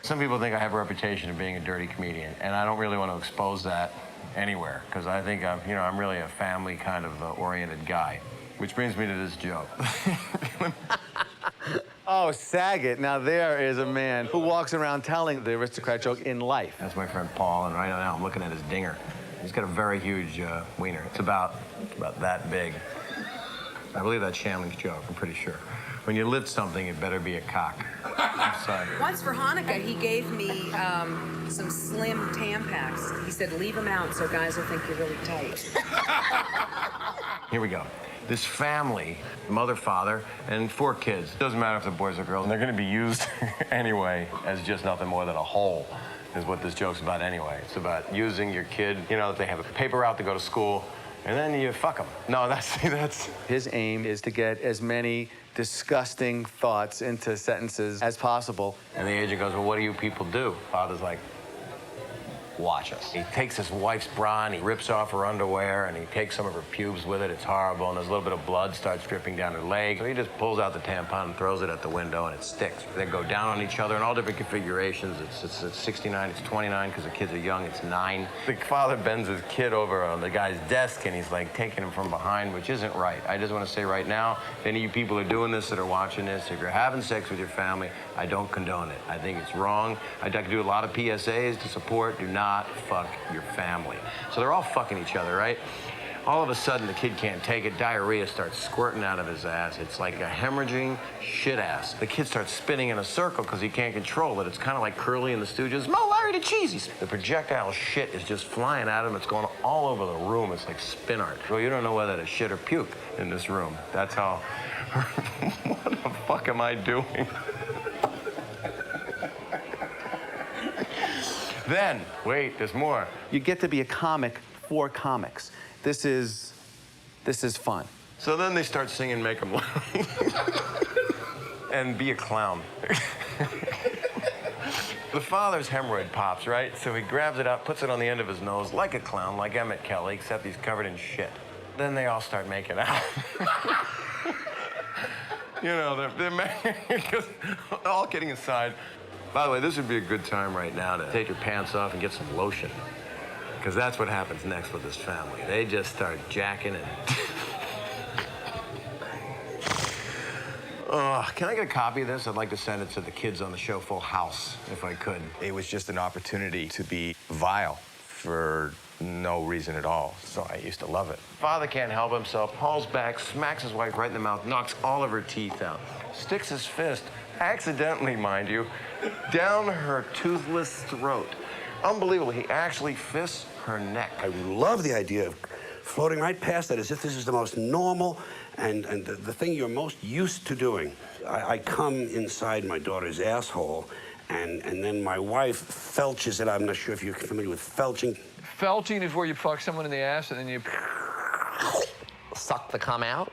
Some people think I have a reputation of being a dirty comedian, and I don't really want to expose that anywhere, because I think I'm really a family kind of oriented guy. Which brings me to this joke. Oh, Saget. Now there is a man who walks around telling the aristocrat joke in life. That's my friend Paul, and right now I'm looking at his dinger. He's got a very huge wiener. It's about that big. I believe that's Shamling's joke, I'm pretty sure. When you lift something, it better be a cock. I'm sorry. Once for Hanukkah, he gave me some slim Tampax. He said, leave them out so guys will think you're really tight. Here we go. This family, mother, father, and 4 kids. Doesn't matter if they're boys or girls. And they're going to be used anyway as just nothing more than a hole, is what this joke's about anyway. It's about using your kid, that they have a paper route to go to school, and then you fuck them. No, that's... His aim is to get as many disgusting thoughts into sentences as possible. And the agent goes, well, what do you people do? Father's like, watch us. He takes his wife's bra and he rips off her underwear and he takes some of her pubes with it. It's horrible, and there's a little bit of blood starts dripping down her leg. So he just pulls out the tampon and throws it at the window, and it sticks. They go down on each other in all different configurations. It's 69, it's 29 because the kids are young, it's 9. The father bends his kid over on the guy's desk and he's like taking him from behind, which isn't right. I just want to say right now, if any of you people are doing this that are watching this, if you're having sex with your family, I don't condone it. I think it's wrong. I'd like to do a lot of PSAs to support. Do not fuck your family. So they're all fucking each other, right? All of a sudden, the kid can't take it. Diarrhea starts squirting out of his ass. It's like a hemorrhaging shit ass. The kid starts spinning in a circle because he can't control it. It's kind of like Curly and the Stooges. Mo, Larry, the Cheesies. The projectile shit is just flying at him. It's going all over the room. It's like spin art. Well, you don't know whether to shit or puke in this room. That's how... What the fuck am I doing? Then, wait, there's more. You get to be a comic for comics. This is fun. So then they start singing Make 'Em Laugh. And be a clown. The father's hemorrhoid pops, right? So he grabs it up, puts it on the end of his nose like a clown, like Emmett Kelly, except he's covered in shit. Then they all start making out. They're all kidding aside. By the way, this would be a good time right now to take your pants off and get some lotion. Because that's what happens next with this family. They just start jacking and... Can I get a copy of this? I'd like to send it to the kids on the show Full House, if I could. It was just an opportunity to be vile for no reason at all. So I used to love it. Father can't help himself, hauls back, smacks his wife right in the mouth, knocks all of her teeth out, sticks his fist, accidentally, mind you, down her toothless throat. Unbelievable, he actually fists her neck. I love the idea of floating right past that as if this is the most normal and the thing you're most used to doing. I come inside my daughter's asshole, and then my wife felches it. I'm not sure if you're familiar with felching. Felching is where you fuck someone in the ass and then you... Suck the cum out.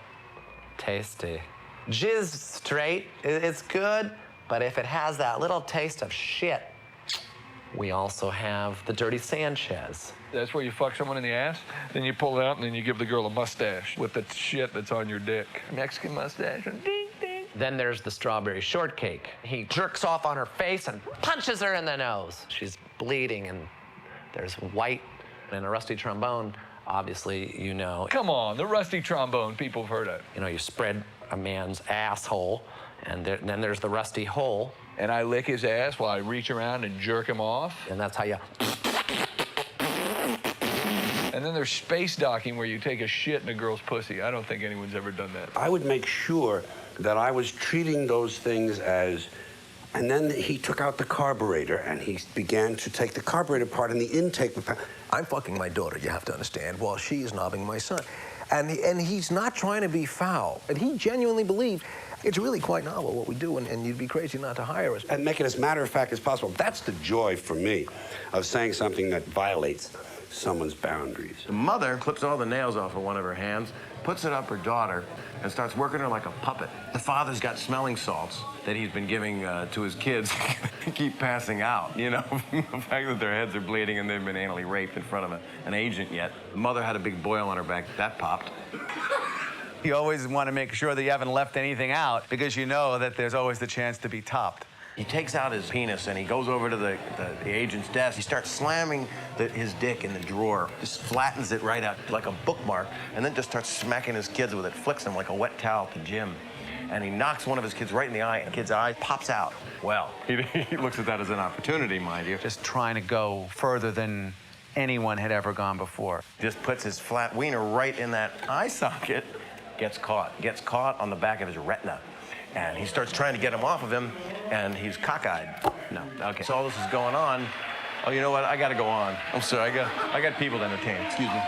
Tasty. Jizz straight, it's good, but if it has that little taste of shit, we also have the dirty Sanchez. That's where you fuck someone in the ass, then you pull it out, and then you give the girl a mustache with the shit that's on your dick. Mexican mustache, and ding, ding. Then there's the strawberry shortcake. He jerks off on her face and punches her in the nose. She's bleeding, and there's white and a rusty trombone. Obviously, you know. Come on, the rusty trombone, people have heard of. You spread a man's asshole, and then there's the rusty hole. And I lick his ass while I reach around and jerk him off. And that's how you... And then there's space docking where you take a shit in a girl's pussy. I don't think anyone's ever done that. I would make sure that I was treating those things as... And then he took out the carburetor, and he began to take the carburetor part and the intake. I'm fucking my daughter, you have to understand, while she is knobbing my son. And he's not trying to be foul. And he genuinely believed it's really quite novel what we do, and you'd be crazy not to hire us. And make it as matter-of-fact as possible. That's the joy for me of saying something that violates someone's boundaries. The mother clips all the nails off of one of her hands, puts it up her daughter, and starts working her like a puppet. The father's got smelling salts that he's been giving to his kids to keep passing out, the fact that their heads are bleeding and they've been anally raped in front of an agent yet. The mother had a big boil on her back. That popped. You always want to make sure that you haven't left anything out because you know that there's always the chance to be topped. He takes out his penis and he goes over to the agent's desk. He starts slamming his dick in the drawer, just flattens it right out like a bookmark, and then just starts smacking his kids with it, flicks them like a wet towel to Jim. And he knocks one of his kids right in the eye, and the kid's eye pops out. Well, he looks at that as an opportunity, mind you. Just trying to go further than anyone had ever gone before. Just puts his flat wiener right in that eye socket, gets caught on the back of his retina. And he starts trying to get him off of him, and he's cockeyed. No, okay. So all this is going on. Oh, you know what? I gotta go on. I'm sorry, I got people to entertain. Excuse me.